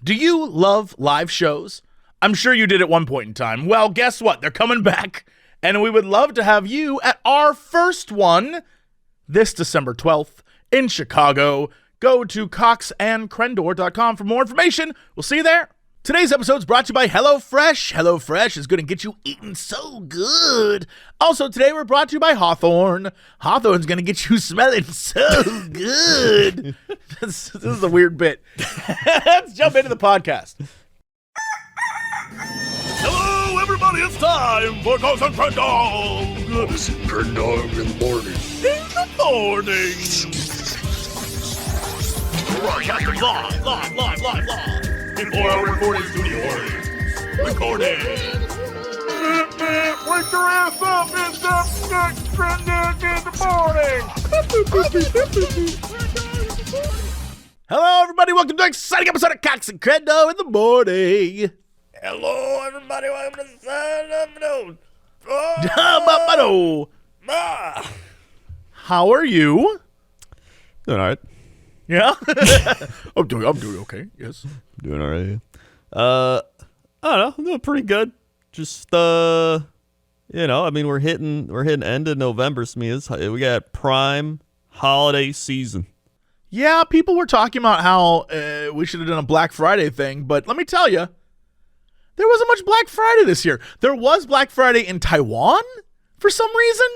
Do you love live shows? I'm sure you did at one point in time. Well, guess what? They're coming back, and we would love to have you at our first one this December 12th in Chicago. Go to coxandcrendor.com for more information. We'll see you there. Today's episode is brought to you by HelloFresh. HelloFresh is going to get you eating so good. Also, today we're brought to you by Hawthorne. Hawthorne's going to get you smelling so good. This is a weird bit. Let's jump into the podcast. Hello, everybody. It's time for Cox and Crendor. This is Crendor in the morning. In the morning. Broadcasting live. In 4 hour recording studio. Recording. Wake your ass up. It's the Crendor in the morning. Hello, everybody. Welcome to an exciting episode of Cox and Crendor in the morning. Hello, everybody. Welcome to the Fandom. How are you? Doing all right. Yeah? I'm doing okay, yes. Doing all right. I don't know. I'm doing pretty good. Just, I mean, we're hitting end of November, so we got prime holiday season. Yeah, people were talking about how we should have done a Black Friday thing, but let me tell you, there wasn't much Black Friday this year. There was Black Friday in Taiwan for some reason,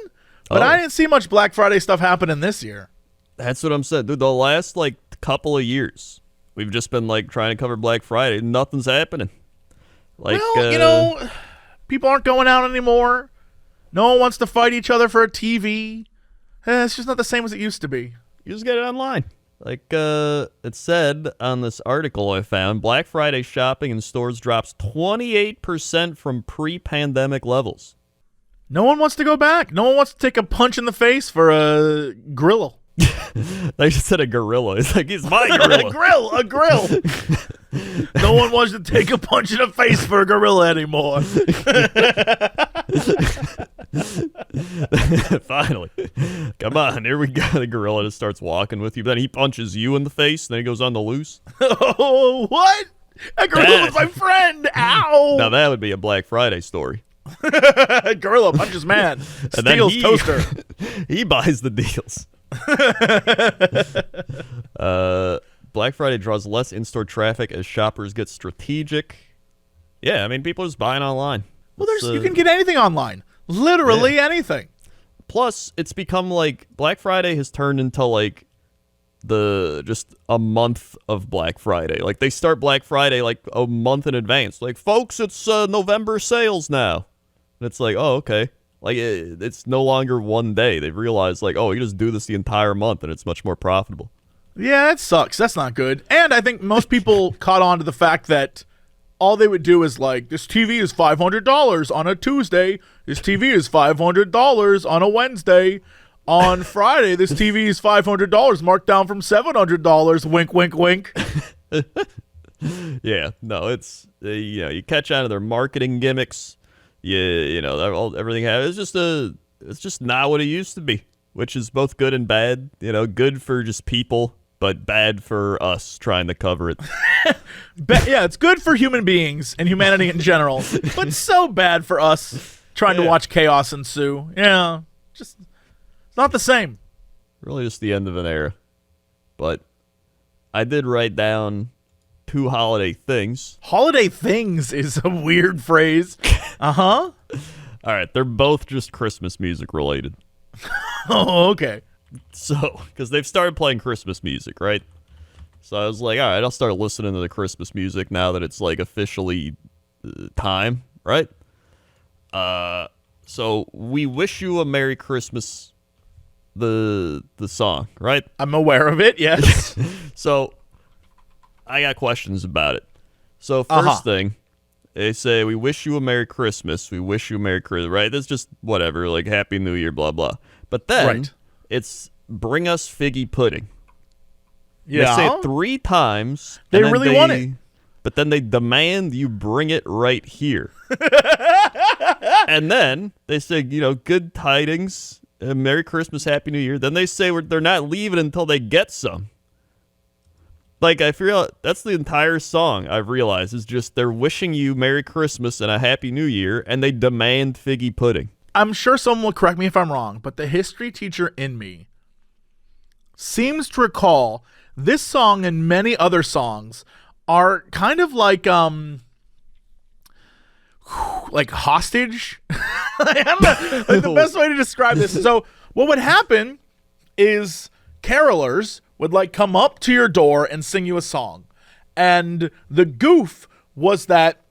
but I didn't see much Black Friday stuff happening this year. That's what I'm saying. Dude, the last, couple of years, we've just been, trying to cover Black Friday. Nothing's happening. People aren't going out anymore. No one wants to fight each other for a TV. It's just not the same as it used to be. You just get it online. It said on this article I found, Black Friday shopping in stores drops 28% from pre-pandemic levels. No one wants to go back. No one wants to take a punch in the face for a grill. They just said a gorilla. It's like, he's my gorilla. A grill. No one wants to take a punch in the face for a gorilla anymore. Finally. Come on, here we go. The gorilla just starts walking with you. Then he punches you in the face, and then he goes on the loose. Oh, what? A gorilla was my friend. Ow. Now that would be a Black Friday story. Gorilla punches man. Steals toaster. He buys the deals. Black Friday draws less in-store traffic as shoppers get strategic. Yeah, I mean, people are just buying online. Well, you can get anything online. Literally anything. Plus, it's become Black Friday has turned into just a month of Black Friday. They start Black Friday a month in advance. Folks, it's November sales now. And it's oh, okay. It's no longer one day. They've realized, you just do this the entire month, and it's much more profitable. Yeah, that sucks. That's not good. And I think most people caught on to the fact that all they would do is, this TV is $500 on a Tuesday. This TV is $500 on a Wednesday. On Friday, this TV is $500, marked down from $700. Wink, wink, wink. Yeah, no, it's, you catch on to their marketing gimmicks. Everything it's just not what it used to be, which is both good and bad. Good for just people, but bad for us trying to cover it. Yeah, it's good for human beings and humanity in general, but so bad for us trying to watch chaos ensue. Yeah, just it's not the same. Really just the end of an era. But I did write down 2 holiday things. Holiday things is a weird phrase. Uh-huh. All right, they're both just Christmas music related. Oh, okay. So, because they've started playing Christmas music, right? So I was like, all right, I'll start listening to the Christmas music now that it's officially time, right? So We Wish You a Merry Christmas, the song, right? I'm aware of it, yes. So I got questions about it. So first thing, they say, we wish you a Merry Christmas. We wish you a Merry Christmas, right? That's just whatever, Happy New Year, blah, blah. But then it's bring us figgy pudding. Yeah. They say it 3 times. They really want it. But then they demand you bring it right here. And then they say, good tidings, Merry Christmas, Happy New Year. Then they say they're not leaving until they get some. Like, I feel that's the entire song, I've realized, is just they're wishing you Merry Christmas and a Happy New Year, and they demand figgy pudding. I'm sure someone will correct me if I'm wrong, but the history teacher in me seems to recall this song and many other songs are kind of like hostage. I don't know, like the best way to describe this. So what would happen is carolers would like come up to your door and sing you a song. And the goof was that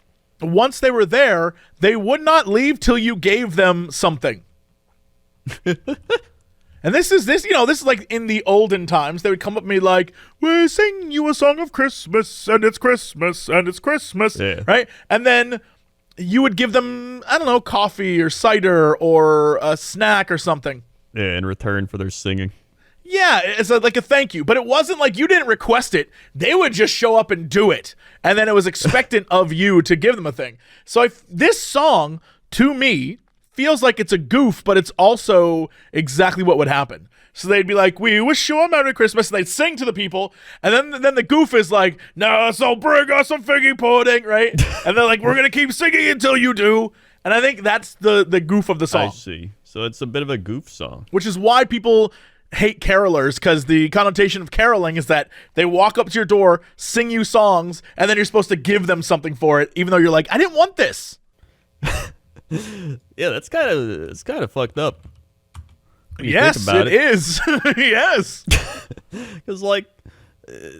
once they were there, they would not leave till you gave them something. And this is like in the olden times. They would come up to me like, "We sing you a song of Christmas, and it's Christmas, and it's Christmas," yeah. Right? And then you would give them, I don't know, coffee or cider or a snack or something. Yeah, in return for their singing. Yeah, it's like a thank you. But it wasn't like you didn't request it. They would just show up and do it. And then it was expectant of you to give them a thing. So this song, to me, feels like it's a goof, but it's also exactly what would happen. So they'd be like, "We wish you a Merry Christmas," and they'd sing to the people, and then the goof is like, "No, so bring us some figgy pudding," right? And they're like, "We're gonna keep singing until you do." And I think that's the goof of the song. I see. So it's a bit of a goof song. Which is why people hate carolers, because the connotation of caroling is that they walk up to your door, sing you songs, and then you're supposed to give them something for it, even though you're like, "I didn't want this." Yeah, it's kind of fucked up. Yes, it is. Yes. Because, like,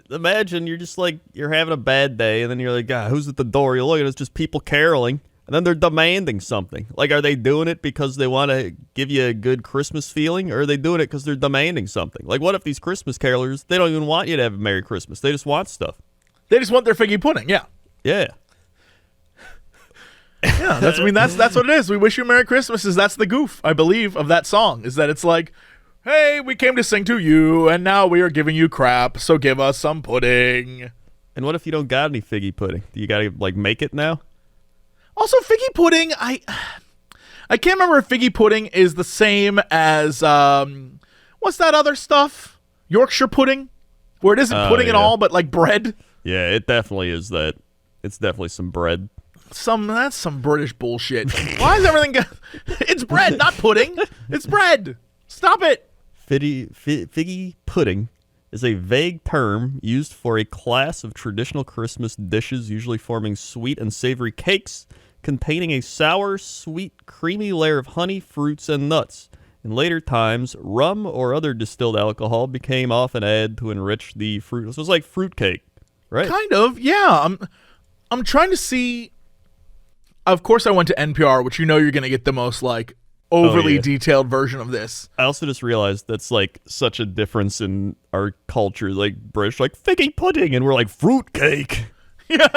imagine you're just like, you're having a bad day, and then you're like, "God, who's at the door?" You look at it, it's just people caroling, and then they're demanding something. Like, are they doing it because they want to give you a good Christmas feeling, or are they doing it because they're demanding something? Like, what if these Christmas carolers, they don't even want you to have a Merry Christmas. They just want stuff. They just want their figgy pudding, yeah. Yeah. Yeah, that's what it is. "We wish you a Merry Christmas" that's the goof, I believe, of that song, is that it's like, "Hey, we came to sing to you, and now we are giving you crap, so give us some pudding." And what if you don't got any figgy pudding? Do you got to, like, make it now? Also, figgy pudding, I can't remember if figgy pudding is the same as, what's that other stuff? Yorkshire pudding? Where it isn't pudding at all, but like bread? Yeah, it definitely is that. It's definitely some bread. That's some British bullshit. Why is everything it's bread, not pudding. It's bread. Stop it. Figgy pudding is a vague term used for a class of traditional Christmas dishes, usually forming sweet and savory cakes containing a sour, sweet, creamy layer of honey, fruits, and nuts. In later times, rum or other distilled alcohol became often added to enrich the fruit. So it's like fruit cake, right? Kind of, yeah. I'm trying to see. Of course, I went to NPR, which you're going to get the most like overly detailed version of this. I also just realized that's like such a difference in our culture, like British, like figgy pudding, and we're like fruit cake. Yeah.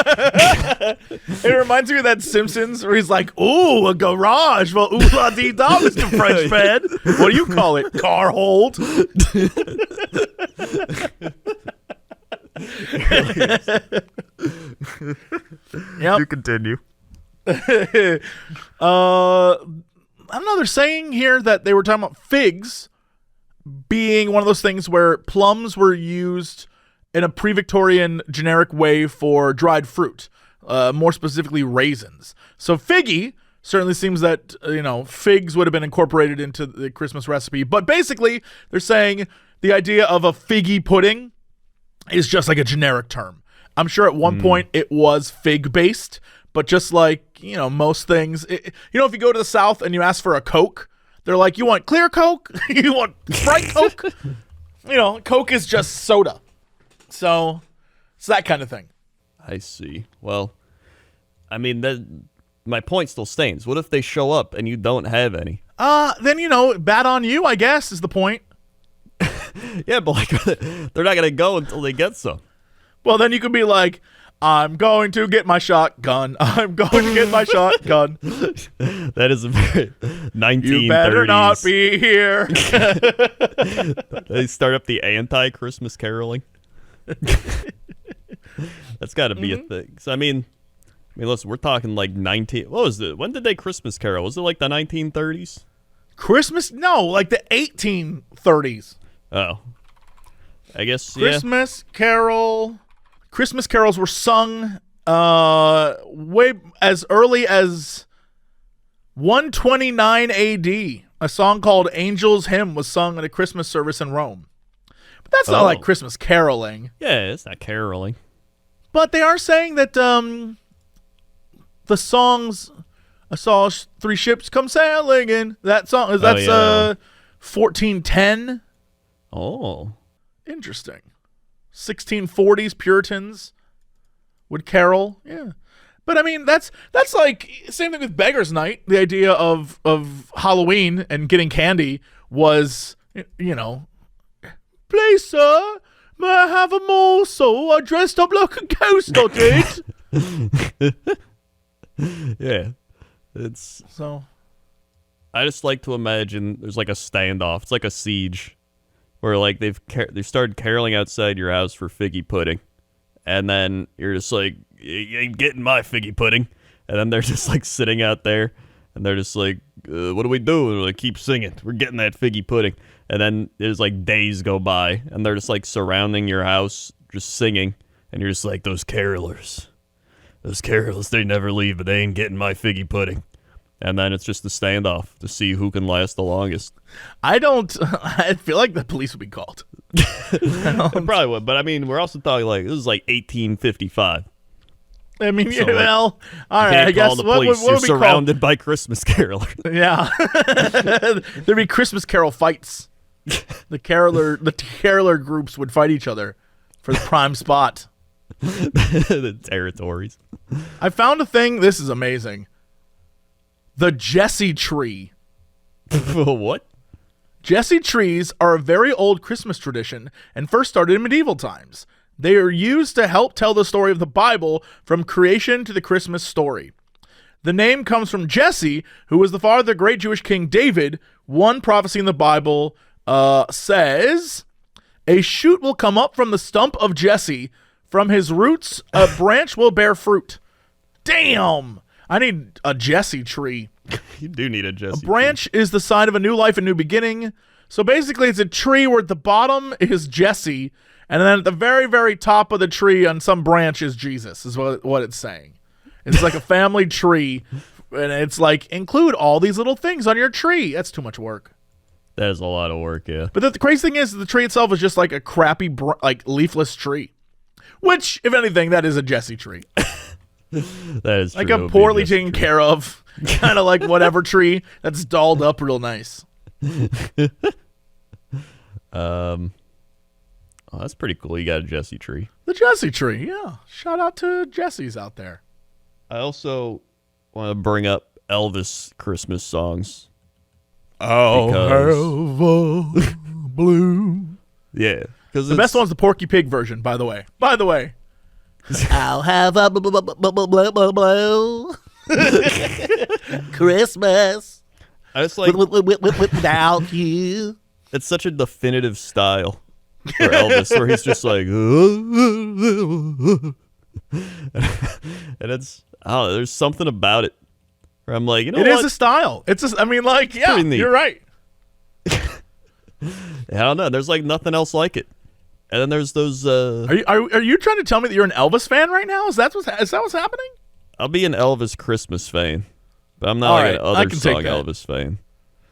It reminds me of that Simpsons where he's like, "Ooh, a garage." Well, ooh la dee da, Mr. Frenchman. What do you call it? Car hold. Yep. You continue. I don't know. They're saying here that they were talking about figs being one of those things where plums were used in a pre-Victorian generic way for dried fruit, more specifically raisins. So figgy certainly seems that figs would have been incorporated into the Christmas recipe. But basically, they're saying the idea of a figgy pudding is just like a generic term. I'm sure at one point it was fig-based. But just like, most things, if you go to the South and you ask for a Coke, they're like, "You want clear Coke? You want Sprite Coke?" Coke is just soda. So it's that kind of thing. I see. Well, I mean, my point still stands. What if they show up and you don't have any? Then, bad on you, I guess, is the point. Yeah, but like, they're not going to go until they get some. Well, then you could be like, "I'm going to get my shotgun. I'm going to get my shotgun." That is a very 1930s. "You better not be here." They start up the anti-Christmas caroling. That's got to be a thing. So, I mean, listen, we're talking like what was it? When did they Christmas carol? Was it like the 1930s? Christmas? No, like the 1830s. Oh. I guess, Christmas carols were sung way as early as 129 AD. A song called Angel's Hymn was sung at a Christmas service in Rome. But that's not like Christmas caroling. Yeah, it's not caroling. But they are saying that the songs, I saw three ships come sailing in, that song, that's 1410. Oh. Interesting. 1640s Puritans would carol. Yeah. But I mean, that's like same thing with Beggar's Night. The idea of Halloween and getting candy was, please, sir, may I have a morsel? I dressed up like a ghost, I did. Yeah. It's so. I just like to imagine there's like a standoff. It's like a siege where like they've started caroling outside your house for figgy pudding. And then you're just like, you ain't getting my figgy pudding. And then they're just like sitting out there and they're just like, what do we do? And they're like, keep singing. We're getting that figgy pudding. And then there's like days go by and they're just like surrounding your house, just singing. And you're just like, those carolers, they never leave, but they ain't getting my figgy pudding. And then it's just a standoff to see who can last the longest. I feel like the police would be called. It probably would, but I mean, we're also talking like, this is like 1855. I mean, So, all right, I guess. The police. You're surrounded by Christmas carolers. Yeah. There'd be Christmas carol fights. The caroler groups would fight each other for the prime spot. The territories. I found a thing. This is amazing. The Jesse tree. What? Jesse trees are a very old Christmas tradition and first started in medieval times. They are used to help tell the story of the Bible from creation to the Christmas story. The name comes from Jesse, who was the father of the great Jewish king David. One prophecy in the Bible says, a shoot will come up from the stump of Jesse. From his roots, a branch will bear fruit. Damn! I need a Jesse tree. You do need a Jesse tree. A branch is the sign of a new life, a new beginning. So basically, it's a tree where at the bottom is Jesse, and then at the very, very top of the tree on some branch is Jesus, is what it's saying. It's like a family tree, and it's like, include all these little things on your tree. That's too much work. That is a lot of work, yeah. But the crazy thing is the tree itself is just like a crappy, leafless tree. Which, if anything, that is a Jesse tree. That is like true. A poorly taken care of, kind of like whatever tree that's dolled up real nice. Oh, that's pretty cool. You got a Jesse tree. The Jesse tree, yeah. Shout out to Jesse's out there. I also want to bring up Elvis Christmas songs. Oh, blue. Yeah. The best one's the Porky Pig version, by the way. I'll have a Christmas. I just like without you. It's such a definitive style for Elvis, where he's just like, and it's there's something about it where I'm like, it is a style. It's just, you're right. I don't know. There's like nothing else like it. And then there's those. Are you trying to tell me that you're an Elvis fan right now? Is that what's happening? I'll be an Elvis Christmas fan, but I'm not like an other song Elvis fan.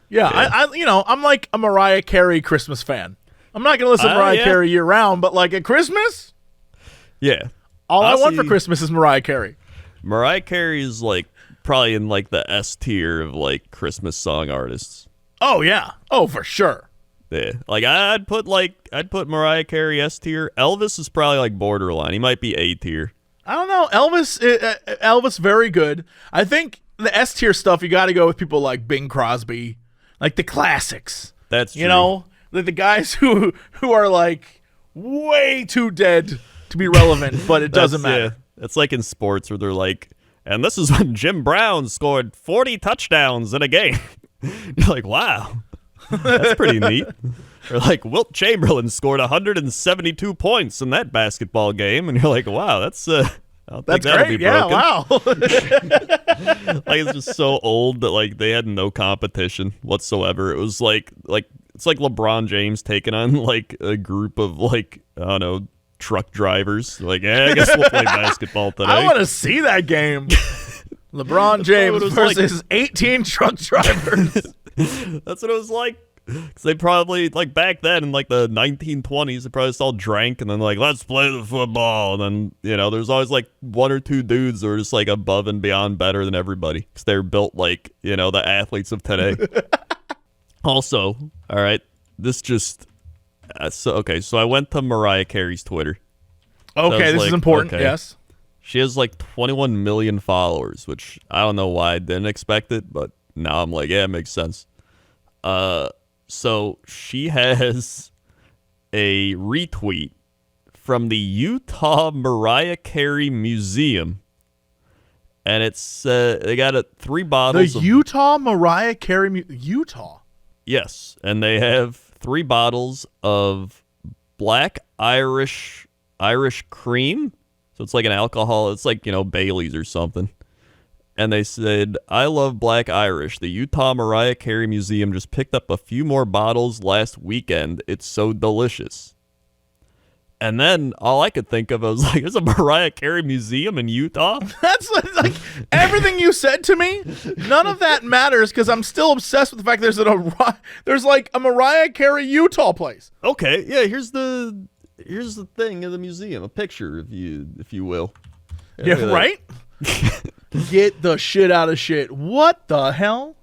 Yeah, I'm like a Mariah Carey Christmas fan. I'm not gonna listen to Mariah Carey year round, but like at Christmas, yeah, all I want for Christmas is Mariah Carey. Mariah Carey is like probably in like the S tier of like Christmas song artists. Oh yeah, oh for sure. Yeah, like I'd put Mariah Carey S tier. Elvis is probably like borderline. He might be A tier. I don't know. Elvis, very good. I think the S tier stuff, you got to go with people like Bing Crosby, like the classics. That's true. You know, the guys who are like way too dead to be relevant, but it doesn't matter. Yeah. It's like in sports where they're like, and this is when Jim Brown scored 40 touchdowns in a game. You're like, wow. That's pretty neat. Or like Wilt Chamberlain scored 172 points in that basketball game, and you're like, wow, that's great. Yeah, wow. Like it's just so old that like they had no competition whatsoever. It was like it's like LeBron James taking on like a group of like, I don't know, truck drivers. Like, I guess we'll play basketball today. I want to see that game. LeBron James versus 18 truck drivers. That's what it was like. Because they probably, like, back then in, like, the 1920s, they probably just all drank and then, like, let's play the football. And then, you know, there's always, like, one or two dudes that are just, like, above and beyond better than everybody. Because they're built like, you know, the athletes of today. Also, all right, this just... so I went to Mariah Carey's Twitter. Okay, this is important, yes. She has, like, 21 million followers, which I don't know why I didn't expect it, but now I'm like, yeah, it makes sense. So she has a retweet from the Utah Mariah Carey Museum, and it's they got 3 bottles. The Utah Mariah Carey Utah. Yes, and they have 3 bottles of black Irish cream. So it's like an alcohol. It's like, you know, Bailey's or something. And they said, I love Black Irish. The Utah Mariah Carey Museum just picked up a few more bottles last weekend. It's so delicious. And then all I could think of, I was like, there's a Mariah Carey Museum in Utah? That's like everything you said to me. None of that matters because I'm still obsessed with the fact there's like a Mariah Carey Utah place. Okay, yeah, here's the thing of the museum, a picture, if you will. Yeah, right? Get the shit out of shit. What the hell?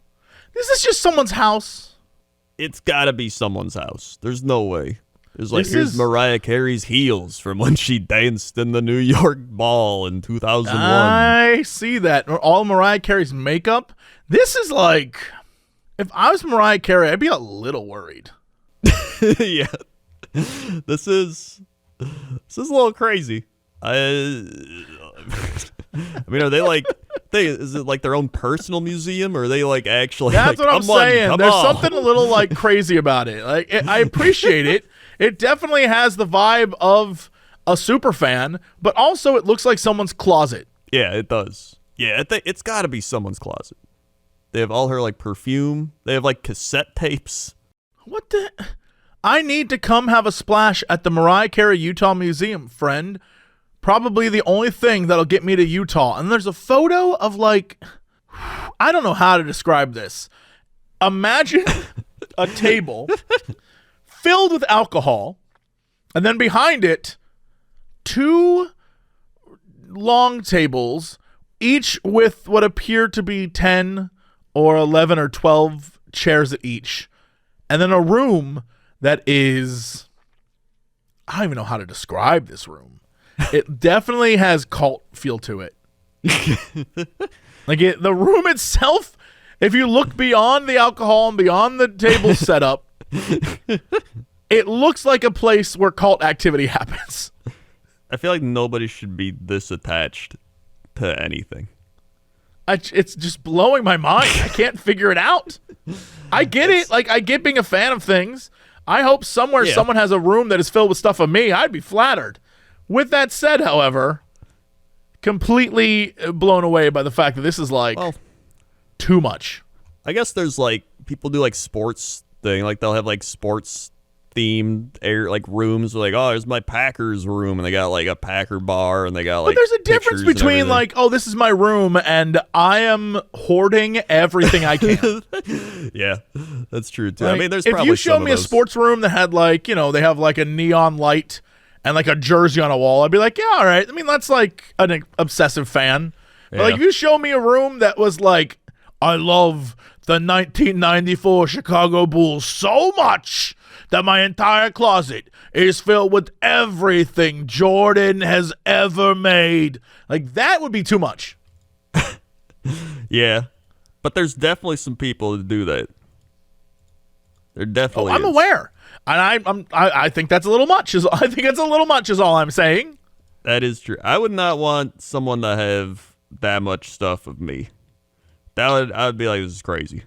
This is just someone's house. It's got to be someone's house. There's no way. There's like, here's Mariah Carey's heels from when she danced in the New York Mall in 2001. I see that. All Mariah Carey's makeup. This is like, if I was Mariah Carey, I'd be a little worried. Yeah. This is a little crazy. I mean, are they like, is it like their own personal museum, or are they like actually? That's like, what I'm saying. There's on. something a little like crazy about it. Like I appreciate it. It definitely has the vibe of a super fan, but also it looks like someone's closet. Yeah, it does. Yeah, it's got to be someone's closet. They have all her like perfume. They have like cassette tapes. What the? I need to come have a splash at the Mariah Carey Utah Museum, friend. Probably the only thing that'll get me to Utah. And there's a photo of like, I don't know how to describe this. Imagine a table filled with alcohol, and then behind it, 2 long tables, each with what appear to be 10 or 11 or 12 chairs at each. And then a room that is, I don't even know how to describe this room. It definitely has cult feel to it. Like the room itself, if you look beyond the alcohol and beyond the table setup, it looks like a place where cult activity happens. I feel like nobody should be this attached to anything. It's just blowing my mind. I can't figure it out. I get it. Like, I get being a fan of things. I hope somewhere someone has a room that is filled with stuff of me. I'd be flattered. With that said, however, completely blown away by the fact that this is like too much. I guess there's like people do like sports thing, like they'll have like sports themed like rooms, like, oh, there's my Packers room, and they got like a Packer bar, and they got like. But there's a difference between like, oh, this is my room, and I am hoarding everything I can. Yeah, that's true too. Like, I mean, there's if probably you showed me a sports room that had like, you know, they have like a neon light and like a jersey on a wall, I'd be like, yeah, all right. I mean, that's like an obsessive fan. But like, if you show me a room that was like, I love the 1994 Chicago Bulls so much that my entire closet is filled with everything Jordan has ever made, like, that would be too much. Yeah, but there's definitely some people that do that. There definitely. I'm aware. And I think that's a little much. I think it's a little much is all I'm saying. That is true. I would not want someone to have that much stuff of me. I would be like, this is crazy.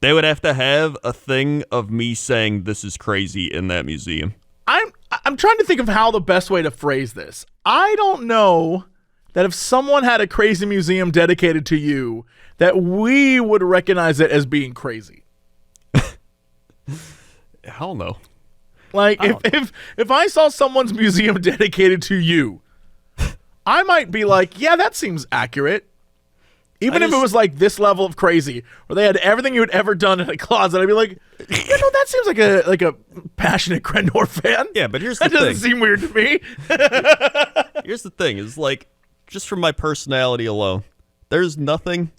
They would have to have a thing of me saying this is crazy in that museum. I'm trying to think of how the best way to phrase this. I don't know that if someone had a crazy museum dedicated to you, that we would recognize it as being crazy. Hell no. Like, if I saw someone's museum dedicated to you, I might be like, yeah, that seems accurate. Even if it was like this level of crazy, where they had everything you had ever done in a closet, I'd be like, that seems like a passionate Crendor fan. Yeah, but here's the thing. That doesn't seem weird to me. Here's the thing, is like, just from my personality alone, there's nothing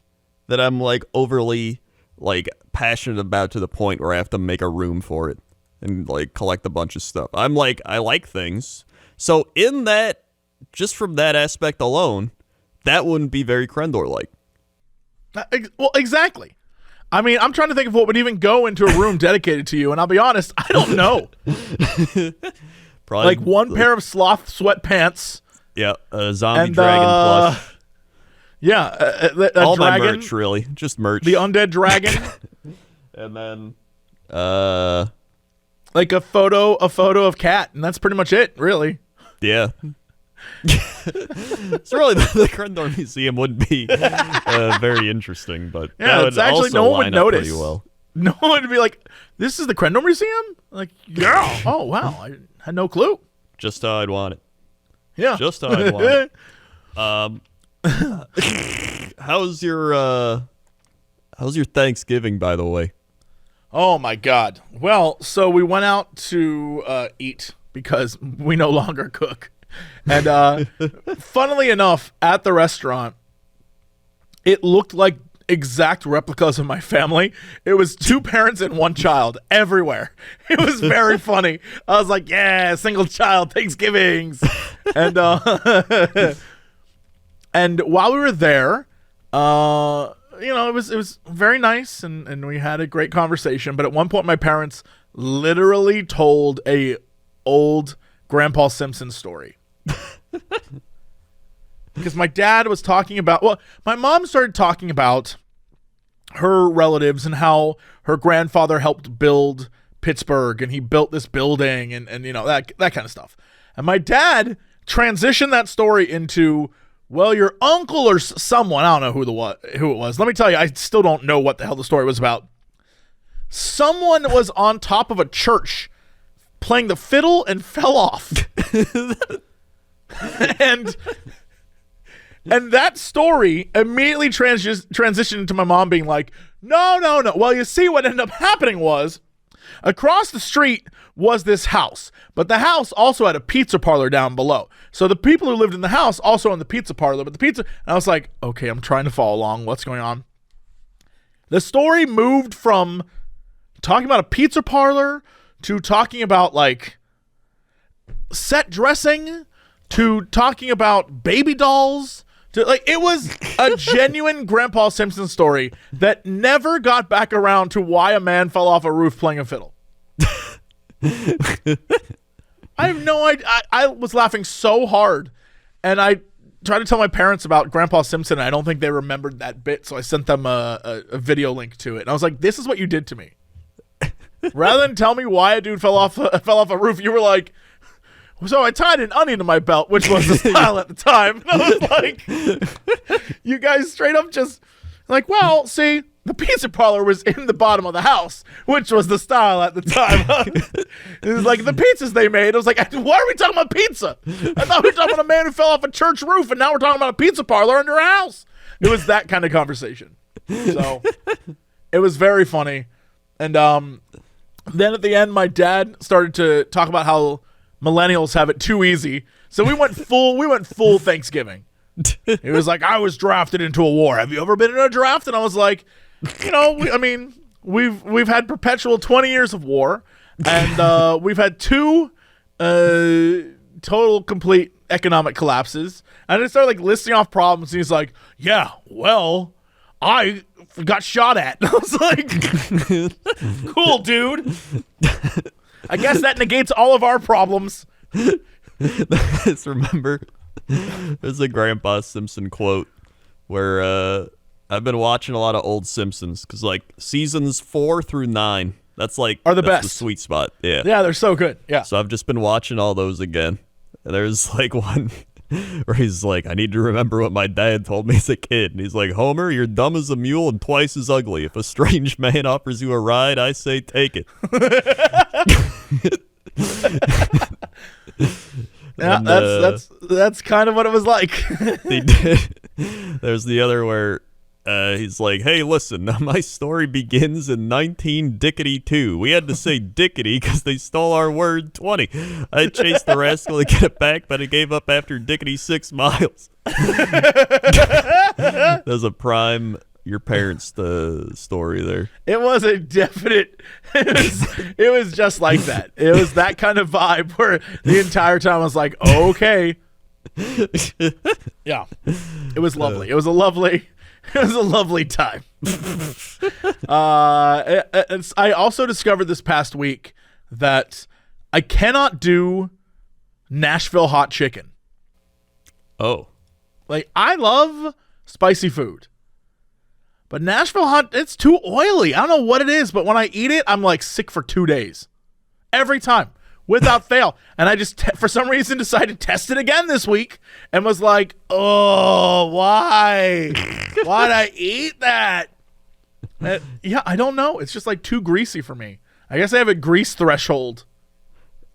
that I'm like overly like passionate about to the point where I have to make a room for it and like collect a bunch of stuff. I'm like, I like things. So in that, just from that aspect alone, that wouldn't be very Crendor-like. Well, exactly. I mean, I'm trying to think of what would even go into a room dedicated to you, and I'll be honest, I don't know. Probably like one pair of sloth sweatpants. Yeah, a zombie dragon plush. Yeah, a all dragon, my merch, really, just merch. The undead dragon, and then like a photo of Cat, and that's pretty much it, really. Yeah. So really, the Crendor Museum would be very interesting, but yeah, it's actually no one would notice. Well. No one would be like, "This is the Crendor Museum." Like, yeah. Oh wow, I had no clue. Just how I'd want it. Yeah, just how I'd want it. How's your Thanksgiving, by the way? Oh my God. Well, so we went out to eat because we no longer cook. And funnily enough, at the restaurant, it looked like exact replicas of my family. It was 2 parents and 1 child everywhere. It was very funny. I was like, yeah, single child Thanksgivings. And and while we were there, it was very nice, and we had a great conversation. But at one point, my parents literally told a old Grandpa Simpson story. Because my dad was talking about, my mom started talking about her relatives and how her grandfather helped build Pittsburgh, and he built this building, and that kind of stuff. And my dad transitioned that story into, well, your uncle or someone, I don't know who it was. Let me tell you, I still don't know what the hell the story was about. Someone was on top of a church playing the fiddle and fell off. and that story immediately transitioned into my mom being like, no. Well, you see, what ended up happening was, across the street was this house, but the house also had a pizza parlor down below. So the people who lived in the house also owned the pizza parlor, and I was like, okay, I'm trying to follow along. What's going on? The story moved from talking about a pizza parlor to talking about like set dressing to talking about baby dolls to like, it was a genuine Grandpa Simpson story that never got back around to why a man fell off a roof playing a fiddle. I have no idea. I was laughing so hard, and I tried to tell my parents about Grandpa Simpson, and I don't think they remembered that bit, so I sent them a video link to it, and I was like, this is what you did to me. Rather than tell me why a dude fell off a roof, you were like, so I tied an onion to my belt, which was the style at the time. And I was like, you guys straight up just like, well, see, the pizza parlor was in the bottom of the house, which was the style at the time. It was like the pizzas they made. I was like, why are we talking about pizza? I thought we were talking about a man who fell off a church roof, and now we're talking about a pizza parlor under a house. It was that kind of conversation. So it was very funny. And then at the end, my dad started to talk about how millennials have it too easy. So we went full Thanksgiving. He was like, I was drafted into a war. Have you ever been in a draft? And I was like, we've had perpetual 20 years of war, and we've had 2 total complete economic collapses. And I started like listing off problems, and he's like, yeah, well, I got shot at. And I was like, cool, dude. I guess that negates all of our problems. I just remember there's a Grandpa Simpson quote where I've been watching a lot of old Simpsons because like seasons 4 through 9, that's the best, the sweet spot. Yeah, they're so good. Yeah. So I've just been watching all those again. And there's like one where he's like, I need to remember what my dad told me as a kid. And he's like, Homer, you're dumb as a mule and twice as ugly. If a strange man offers you a ride, I say take it. Yeah, And, that's kind of what it was like. he did. There's the other where he's like, hey, listen, my story begins in 19-dickety-2. We had to say dickety because they stole our word 20. I chased the rascal to get it back, but I gave up after dickety 6 miles. There's a prime your parents' story there. It was a definite. It was just like that. It was that kind of vibe where the entire time I was like, okay. Yeah, it was lovely. It was a lovely time. I also discovered this past week that I cannot do Nashville hot chicken. Oh. Like, I love spicy food, but Nashville hot, it's too oily. I don't know what it is, but when I eat it, I'm like sick for 2 days. Every time. Without fail. And I just, for some reason, decided to test it again this week and was like, oh, why? Why'd I eat that? Yeah, I don't know. It's just like too greasy for me. I guess I have a grease threshold.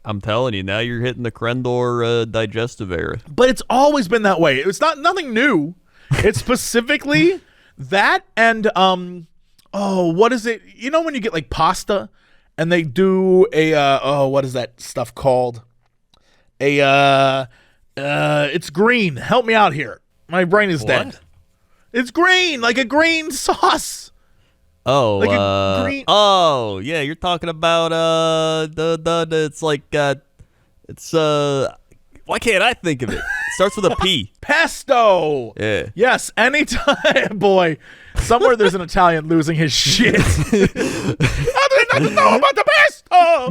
I'm telling you, now you're hitting the Crendor digestive era. But it's always been that way. It's nothing new. It's specifically that and, what is it? You know when you get like pasta? And they do what is that stuff called? It's green. Help me out here. My brain is dead. It's green, like a green sauce. Oh, like a green. Oh, yeah, you're talking about it's like it's why can't I think of it? It starts with a P. Pesto. Yeah. Yes, anytime, boy. Somewhere there's an Italian losing his shit. I didn't know about the pesto.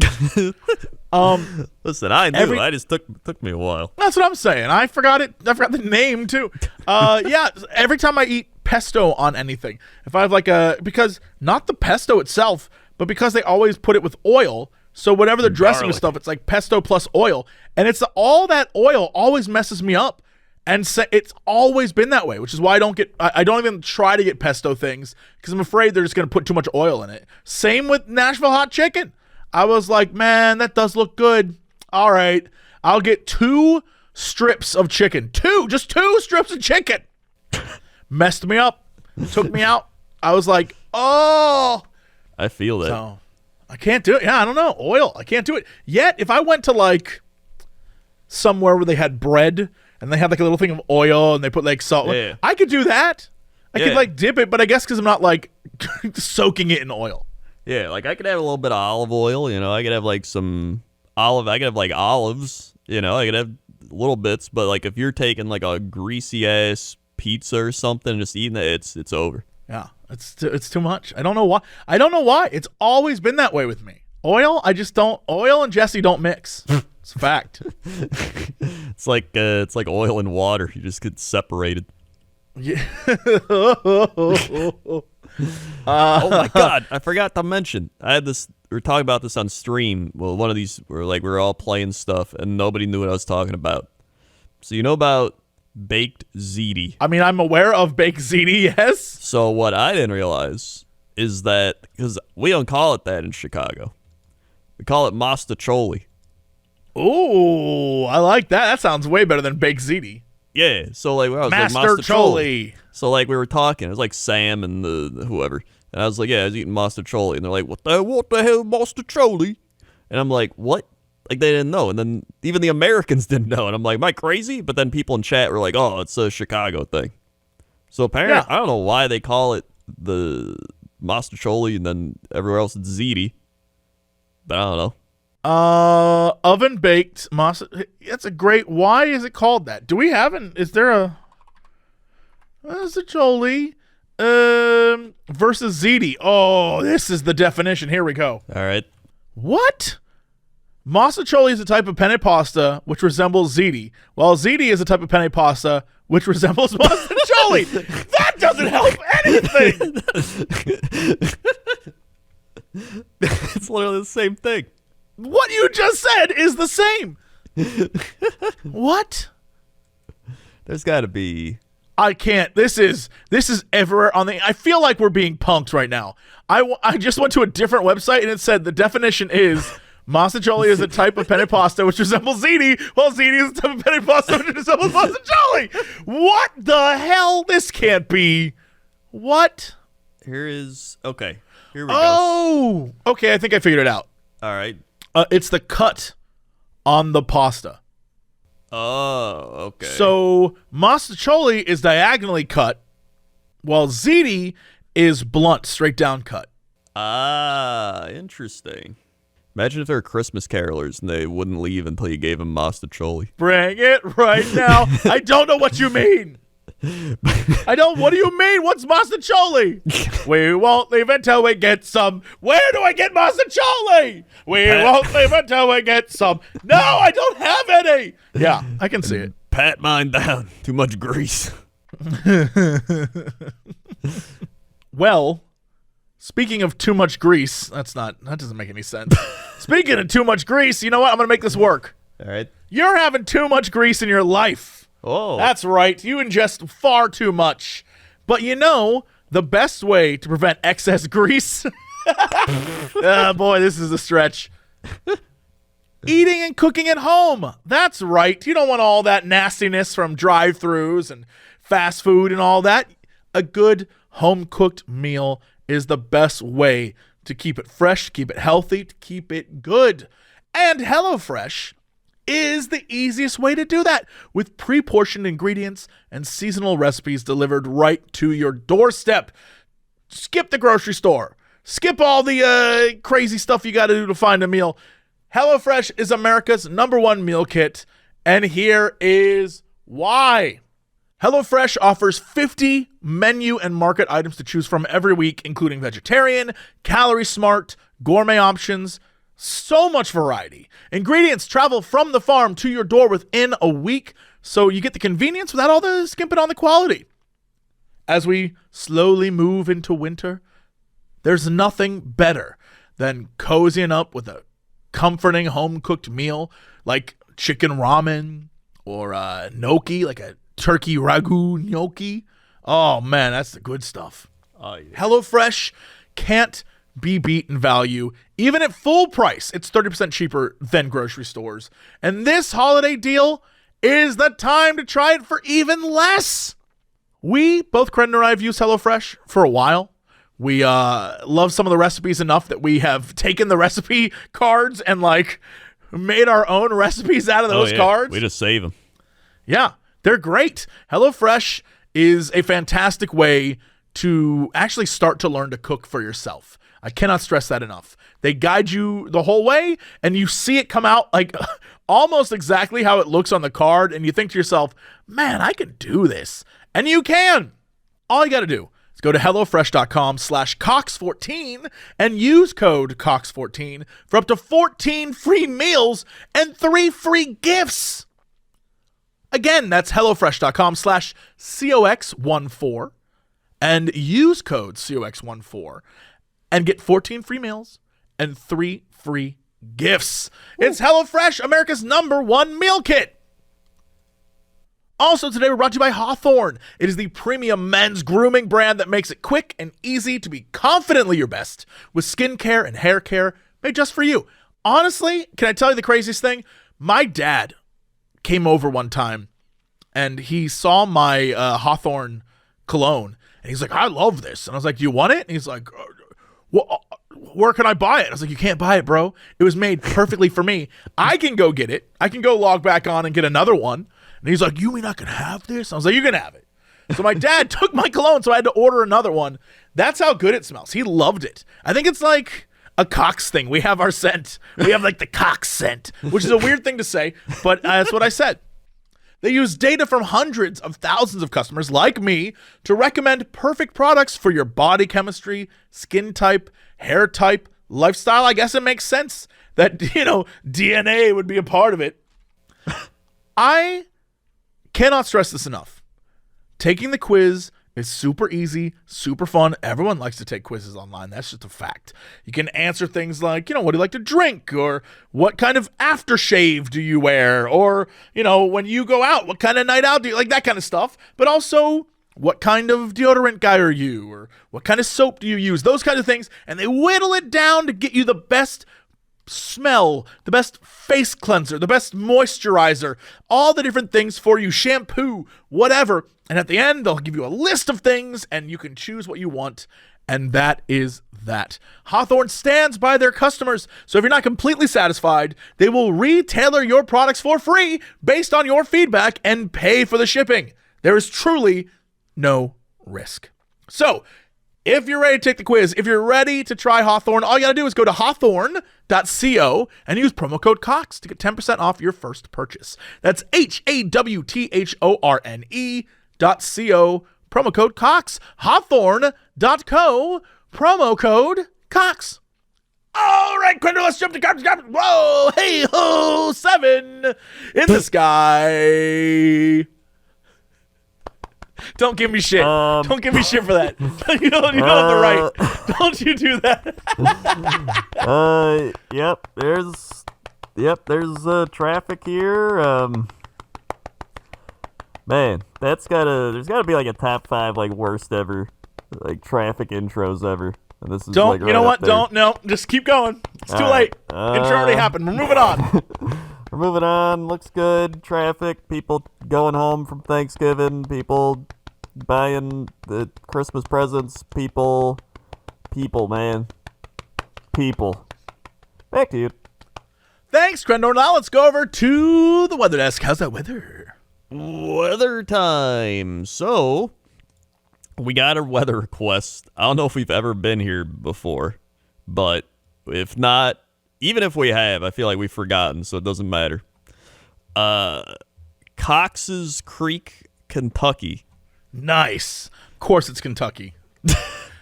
Listen, I knew. I just took me a while. That's what I'm saying. I forgot it. I forgot the name too. Yeah. Every time I eat pesto on anything, if I have like because not the pesto itself, but because they always put it with oil. So whatever the dressing and stuff, it's like pesto plus oil, and it's all that oil always messes me up. And it's always been that way, which is why I don't even try to get pesto things because I'm afraid they're just going to put too much oil in it. Same with Nashville hot chicken. I was like, man, that does look good. All right, I'll get 2 strips of chicken. Just 2 strips of chicken. Messed me up. Took me out. I was like, oh. I feel that. So I can't do it. Yeah, I don't know. Oil. I can't do it. Yet, if I went to like somewhere where they had bread and they had like a little thing of oil and they put like salt, yeah. I could do that. I could like dip it, but I guess because I'm not like soaking it in oil. Yeah, like I could have a little bit of olive oil, you know. I could have like some I could have like olives, you know. I could have little bits, but like if you're taking like a greasy ass pizza or something and just eating it, it's over. Yeah, it's too much. I don't know why. It's always been that way with me. Oil, I just don't. Oil and Jesse don't mix. It's a fact. It's like oil and water. You just get separated. Yeah. Oh my God! I forgot to mention. I had this. We were talking about this on stream. Well, one of these we were all playing stuff, and nobody knew what I was talking about. So you know about baked ziti? I mean, I'm aware of baked ziti. Yes. So what I didn't realize is that because we don't call it that in Chicago, we call it mostaccioli. Ooh, I like that. That sounds way better than baked ziti. Yeah, so like I was Master like Choli. So like we were talking, it was like Sam and the whoever, and I was like, yeah, I was eating Master Choli, and they're like, what the hell, Master Choli? And I'm like, what? Like they didn't know, and then even the Americans didn't know, and I'm like, am I crazy? But then people in chat were like, oh, it's a Chicago thing. So apparently, I don't know why they call it the Master Choli, and then everywhere else it's ziti, but I don't know. Oven baked that's a great. Why is it called that? Do we have is there a Choli versus ziti? Oh, this is the definition. Here we go. All right. What? Mostaccioli is a type of penne pasta which resembles ziti, while ziti is a type of penne pasta which resembles mostaccioli. That doesn't help anything. It's literally the same thing. What you just said is the same. What? There's got to be. I can't. This is everywhere on the. I feel like we're being punked right now. I just went to a different website and it said the definition is masticholi is a type of penne pasta which resembles ziti, while ziti is a type of penne pasta which resembles masticholi. What the hell? This can't be. What? Here we go. Oh, okay. I think I figured it out. All right. It's the cut on the pasta. Oh, okay. So masticholi is diagonally cut, while ziti is blunt, straight down cut. Ah, interesting. Imagine if they were Christmas carolers and they wouldn't leave until you gave them masticholi. Bring it right now. I don't know what you mean. What do you mean? What's masticholi? We won't leave until we get some. Where do I get masticholi? We won't leave until we get some. No, I don't have any. Yeah, I can see it. Pat mine down. Too much grease. Well, speaking of too much grease, that doesn't make any sense. Speaking of too much grease, you know what? I'm going to make this work. All right. You're having too much grease in your life. Oh. That's right. You ingest far too much. But you know, the best way to prevent excess grease, boy, this is a stretch. Eating and cooking at home. That's right. You don't want all that nastiness from drive-thrus and fast food and all that. A good home-cooked meal is the best way to keep it fresh, keep it healthy, to keep it good. And HelloFresh is the easiest way to do that, with pre-portioned ingredients and seasonal recipes delivered right to your doorstep. Skip the grocery store. Skip all the crazy stuff you got to do to find a meal. HelloFresh is America's #1 meal kit, and here is why. HelloFresh offers 50 menu and market items to choose from every week, including vegetarian, calorie smart, gourmet options. So much variety. Ingredients travel from the farm to your door within a week, so you get the convenience without all the skimping on the quality. As we slowly move into winter, there's nothing better than cozying up with a comforting home-cooked meal like chicken ramen or gnocchi, like a turkey ragu gnocchi. Oh, man, that's the good stuff. Oh, yeah. HelloFresh can't be beat in value. Even at full price, it's 30% cheaper than grocery stores. And this holiday deal is the time to try it for even less. We, both Crendor and I, have used HelloFresh for a while. We love some of the recipes enough that we have taken the recipe cards and made our own recipes out of those cards. We just save them. Yeah, they're great. HelloFresh is a fantastic way to actually start to learn to cook for yourself. I cannot stress that enough. They guide you the whole way, and you see it come out almost exactly how it looks on the card, and you think to yourself, man, I can do this. And you can. All you got to do is go to HelloFresh.com/Cox14 and use code Cox14 for up to 14 free meals and 3 free gifts. Again, that's HelloFresh.com/COX14 and use code COX14 and get 14 free meals and 3 free gifts. It's HelloFresh, America's #1 meal kit. Also today, we're brought to you by Hawthorne. It is the premium men's grooming brand that makes it quick and easy to be confidently your best with skincare and hair care made just for you. Honestly, can I tell you the craziest thing? My dad came over one time and he saw my Hawthorne cologne and he's like, I love this. And I was like, do you want it? And he's like, well, where can I buy it? I was like, you can't buy it, bro. It was made perfectly for me. I can go get it. I can go log back on and get another one. And he's like, you mean I can have this? I was like, you can have it. So my dad took my cologne, so I had to order another one. That's how good it smells. He loved it. I think it's like a Cox thing. We have our scent. We have the Cox scent, which is a weird thing to say, but that's what I said. They use data from hundreds of thousands of customers like me to recommend perfect products for your body chemistry, skin type, hair type, lifestyle. I guess it makes sense that, DNA would be a part of it. I cannot stress this enough. Taking the quiz It's super easy, super fun. Everyone likes to take quizzes online. That's just a fact. You can answer things like, what do you like to drink? Or what kind of aftershave do you wear? Or, when you go out, what kind of night out do you like? That kind of stuff. But also, what kind of deodorant guy are you? Or what kind of soap do you use? Those kind of things. And they whittle it down to get you the best smell, the best face cleanser, the best moisturizer, all the different things for you, shampoo, whatever. And at the end, they'll give you a list of things and you can choose what you want. And that is that. Hawthorne stands by their customers. So if you're not completely satisfied, they will retailer your products for free based on your feedback and pay for the shipping. There is truly no risk. So if you're ready to take the quiz, if you're ready to try Hawthorne, all you got to do is go to hawthorne.co and use promo code COX to get 10% off your first purchase. That's HAWTHORNE.co, promo code COX, hawthorne.co, promo code COX. All right, Crendor, let's jump to cards. Whoa, hey, ho, 7 in the sky. Don't give me shit. Don't give me shit for that. You don't have the right. Don't you do that. There's traffic here. Man, there's gotta be like a top 5 like worst ever like traffic intros ever. And this is don't, like you know what? there. Don't, no, just keep going. It's too late. Intro already happened. We're moving on. We're moving on. Looks good. Traffic. People going home from Thanksgiving. People buying the Christmas presents. People, man. People. Back to you. Thanks, Crendor. Now let's go over to the weather desk. How's that weather? Weather time. So, we got a weather request. I don't know if we've ever been here before, but if not, even if we have, I feel like we've forgotten, so it doesn't matter. Cox's Creek, Kentucky. Nice. Of course it's Kentucky.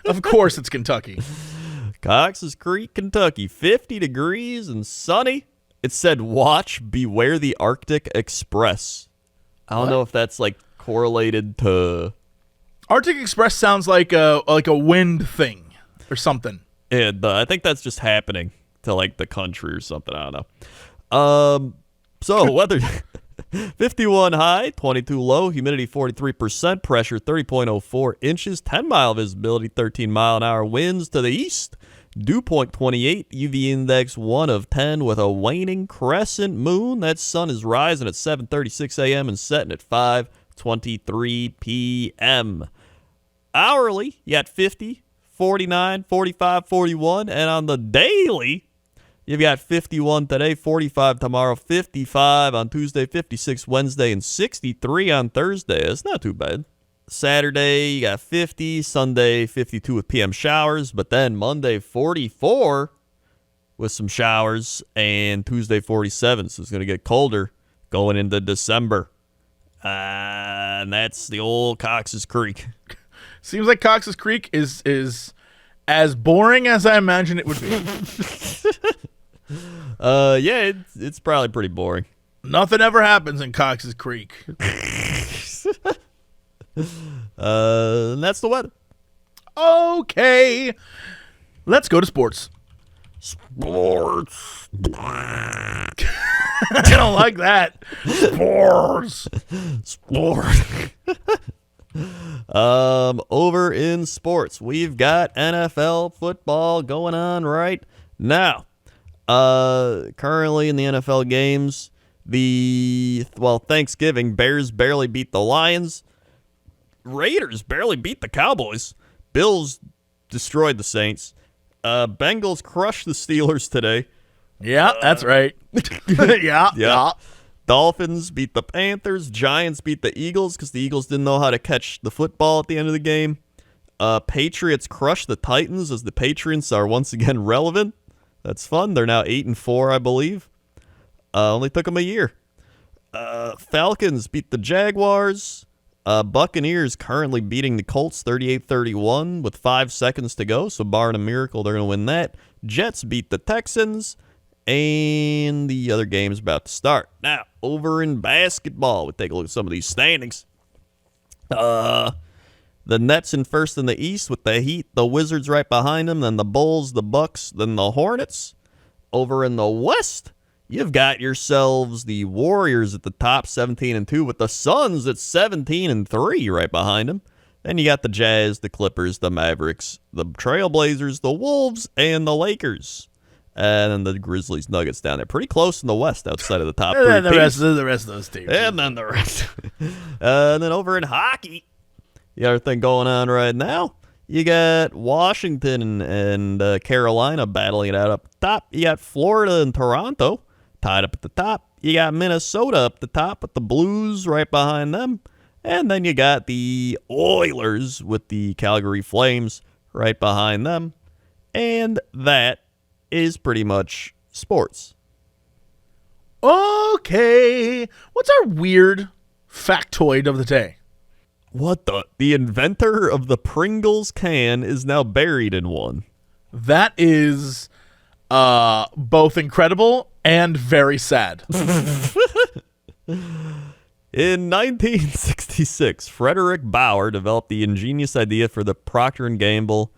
Of course it's Kentucky. Cox's Creek, Kentucky. 50 degrees and sunny. It said, watch, beware the Arctic Express. I don't know if that's like correlated to... Arctic Express sounds like a wind thing or something. And I think that's just happening to like the country or something. I don't know. So weather 51 high, 22 low, humidity 43%, pressure 30.04 inches, 10-mile visibility, 13-mile-an-hour winds to the east, dew point 28, UV index 1 of 10 with a waning crescent moon. That sun is rising at 7:36 a.m. and setting at 5:23 p.m. Hourly, you got 50, 49, 45, 41, and on the daily, you've got 51 today, 45 tomorrow, 55 on Tuesday, 56 Wednesday, and 63 on Thursday. That's not too bad. Saturday, you got 50, Sunday, 52 with PM showers, but then Monday, 44 with some showers, and Tuesday, 47, so it's going to get colder going into December. And that's the old Cox's Creek. Seems like Cox's Creek is as boring as I imagine it would be. Yeah, it's probably pretty boring. Nothing ever happens in Cox's Creek. And that's the weather. Okay. Let's go to sports. Sports. I don't like that. Sports. Over in sports, we've got NFL football going on right now. Currently in the NFL games, Thanksgiving, Bears barely beat the Lions. Raiders barely beat the Cowboys. Bills destroyed the Saints. Bengals crushed the Steelers today. Yeah, that's right. Yeah. Dolphins beat the Panthers. Giants beat the Eagles because the Eagles didn't know how to catch the football at the end of the game. Patriots crushed the Titans as the Patriots are once again relevant. That's fun. They're now 8-4, I believe. Only took them a year. Falcons beat the Jaguars. Buccaneers currently beating the Colts 38-31 with 5 seconds to go. So barring a miracle, they're going to win that. Jets beat the Texans. And the other game's about to start. Now, over in basketball, we take a look at some of these standings. The Nets in first in the East with the Heat, the Wizards right behind them, then the Bulls, the Bucks, then the Hornets. Over in the West, you've got yourselves the Warriors at the top, 17-2, with the Suns at 17-3 right behind them. Then you got the Jazz, the Clippers, the Mavericks, the Trailblazers, the Wolves, and the Lakers. And then the Grizzlies, Nuggets down there. Pretty close in the West outside of the top three And then teams. the rest of those teams. And then the rest. And then over in hockey, the other thing going on right now, you got Washington and Carolina battling it out up top. You got Florida and Toronto tied up at the top. You got Minnesota up the top with the Blues right behind them. And then you got the Oilers with the Calgary Flames right behind them. And that is pretty much sports. Okay. What's our weird factoid of the day? What the inventor of the Pringles can is now buried in one. That is both incredible and very sad. In 1966, Frederick Bauer developed the ingenious idea for the Procter & Gamble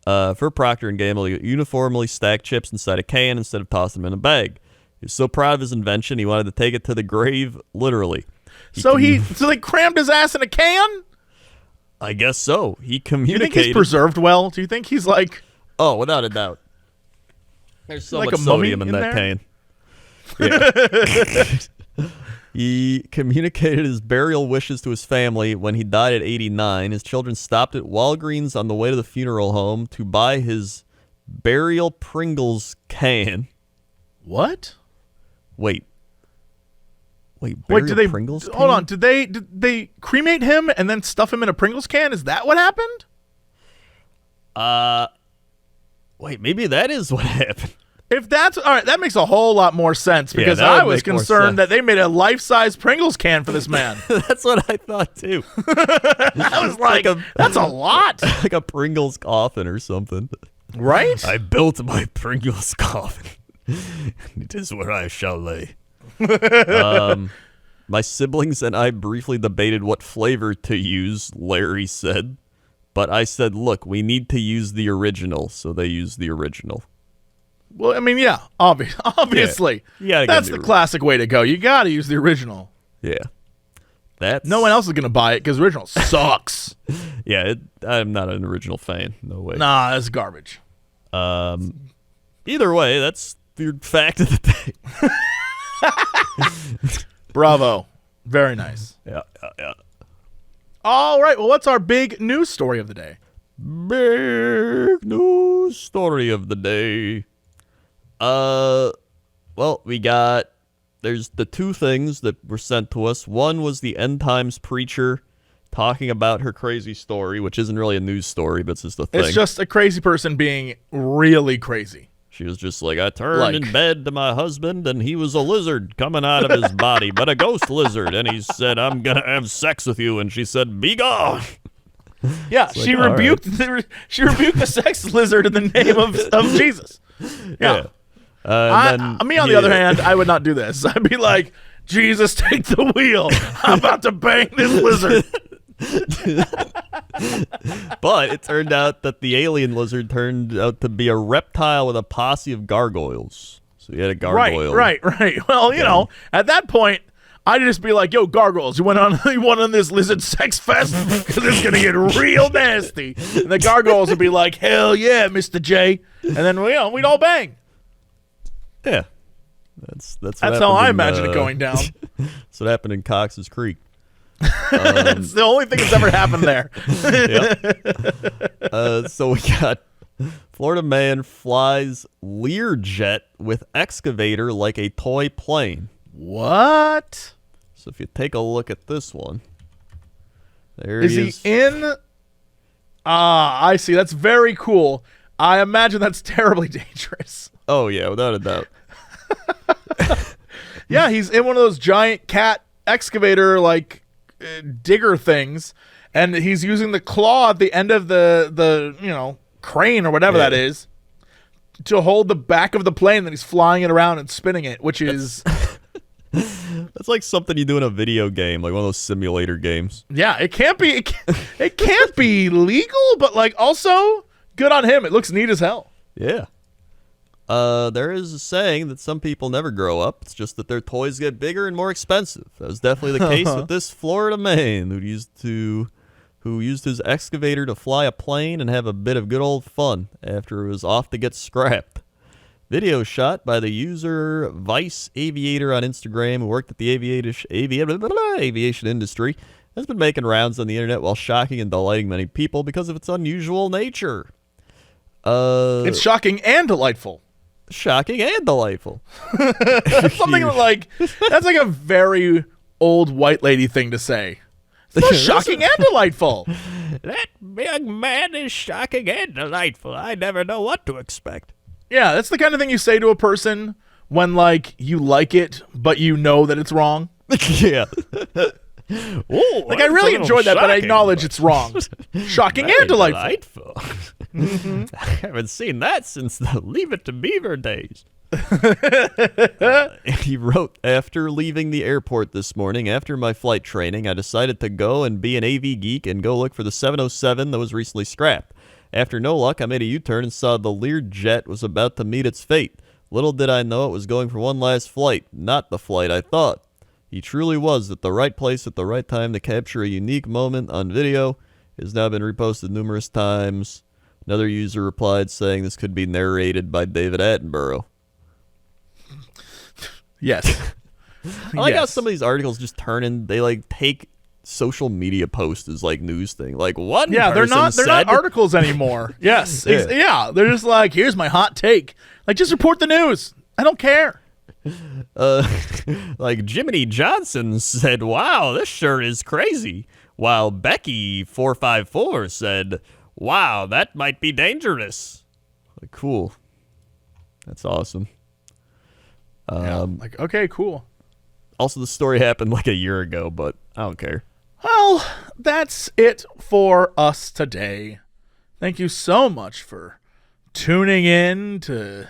to uniformly stack chips inside a can instead of tossing them in a bag. He was so proud of his invention, he wanted to take it to the grave, literally. So they crammed his ass in a can? I guess so. He Do you think communicated. he's preserved well? Do you think he's like... Oh, without a doubt. There's so like much a mummy sodium in in that there? can. Yeah. He communicated his burial wishes to his family when he died at 89. His children stopped at Walgreens on the way to the funeral home to buy his burial Pringles can. What? Wait, Wait, did they... Pringles can? Hold on. Did they cremate him and then stuff him in a Pringles can? Is that what happened? Wait, maybe that is what happened. If that's... All right, that makes a whole lot more sense because that would I was make more concerned that sense. they made a life-size Pringles can for this man. That's what I thought too. I was like that's a lot. Like a Pringles coffin or something. Right? I built my Pringles coffin. It is where I shall lay. My siblings and I briefly debated what flavor to use, Larry said. But I said, look, we need to use the original, so they used the original. Well, I mean, yeah, obviously. Yeah, That's the classic way to go. You got to use the original. Yeah. That's No one else is going to buy it because the original sucks. Yeah, I'm not an original fan. No way. Nah, that's garbage. Either way, that's the fact of the day. Bravo. Very nice. Yeah. All right, well, what's our big news story of the day? Big news story of the day. Well, there's the two things that were sent to us. One was the End Times preacher talking about her crazy story, which isn't really a news story, but it's just a thing. It's just a crazy person being really crazy. She was just like, I turned in bed to my husband, and he was a lizard coming out of his body, but a ghost lizard. And he said, I'm going to have sex with you. And she said, be gone. Yeah, she rebuked the sex lizard in the name of Jesus. Yeah. Me, on the other hand, I would not do this. I'd be like, Jesus, take the wheel. I'm about to bang this lizard. But it turned out that the alien lizard turned out to be a reptile with a posse of gargoyles. So he had a gargoyle. Right. Well, you know, at that point, I'd just be like, yo, gargoyles, you went on this lizard sex fest? Because it's going to get real nasty. And the gargoyles would be like, hell yeah, Mr. J. And then, we'd all bang. Yeah. That's how I imagine it going down. That's what happened in Cox's Creek. It's the only thing that's ever happened there. So we got Florida man flies Learjet with excavator like a toy plane. What? So if you take a look at this one, there Is he is. he in? I see. That's very cool. I imagine that's terribly dangerous. Oh yeah, without a doubt. Yeah, he's in one of those giant cat excavator digger things, and he's using the claw at the end of the crane or whatever that is to hold the back of the plane. That he's flying it around and spinning it, which is That's like something you do in a video game, like one of those simulator games. Yeah, it can't be legal, but like also good on him. It looks neat as hell. Yeah. There is a saying that some people never grow up. It's just that their toys get bigger and more expensive. That was definitely the case with this Florida man who used his excavator to fly a plane and have a bit of good old fun after it was off to get scrapped. Video shot by the user Vice Aviator on Instagram, who worked at the aviation industry, has been making rounds on the internet while shocking and delighting many people because of its unusual nature. It's shocking and delightful. Shocking and delightful. That's something that's like a very old white lady thing to say. It's shocking and delightful. That young man is shocking and delightful. I never know what to expect. Yeah, that's the kind of thing you say to a person when like you like it, but you know that it's wrong. Yeah. Ooh, like I really enjoyed that, but I acknowledge it's wrong. Shocking and delightful. I haven't seen that since the Leave It to Beaver days. He wrote, after leaving the airport this morning, after my flight training, I decided to go and be an AV geek and go look for the 707 that was recently scrapped. After no luck, I made a U-turn and saw the Learjet was about to meet its fate. Little did I know it was going for one last flight, not the flight I thought. He truly was at the right place at the right time to capture a unique moment on video. It has now been reposted numerous times. Another user replied saying this could be narrated by David Attenborough. Yes. I like how some of these articles just turn in, they like take social media posts as like news thing. Like one they're not articles anymore. Yes. Yeah. They're just like, here's my hot take. Like just report the news. I don't care. Like Jiminy Johnson said, wow, this shirt is crazy. While Becky454 said, wow, that might be dangerous. Like, cool. That's awesome. Like, okay, cool. Also, the story happened like a year ago, but I don't care. Well, that's it for us today. Thank you so much for tuning in to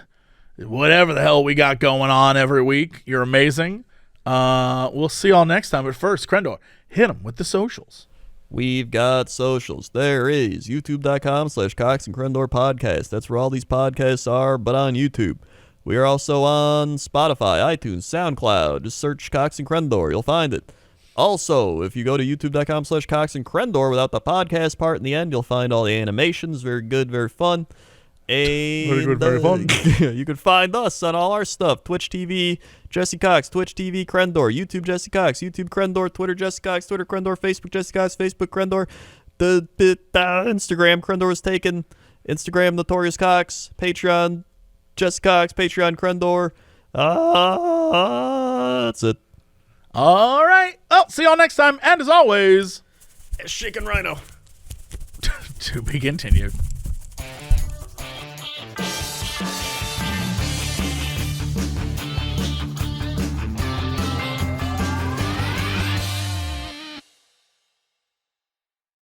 whatever the hell we got going on every week. You're amazing. We'll see y'all next time. But first, Crendor, hit them with the socials. We've got socials. There is youtube.com/Cox and Crendor podcast. That's where all these podcasts are, but on YouTube. We are also on Spotify, iTunes, SoundCloud. Just search Cox and Crendor. You'll find it. Also, if you go to youtube.com/Cox and Crendor without the podcast part in the end, you'll find all the animations. Very good, very fun. And, very good, very fun. You can find us on all our stuff. Twitch TV, Jesse Cox. Twitch TV, Crendor. YouTube, Jesse Cox. YouTube, Crendor. Twitter, Jesse Cox. Twitter, Crendor. Facebook, Jesse Cox. Facebook, Crendor. Instagram, Crendor was taken. Instagram, Notorious Cox. Patreon, Jesse Cox. Patreon, Crendor. That's it. All right. Well, see y'all next time. And as always, Chicken Rhino. to be continued.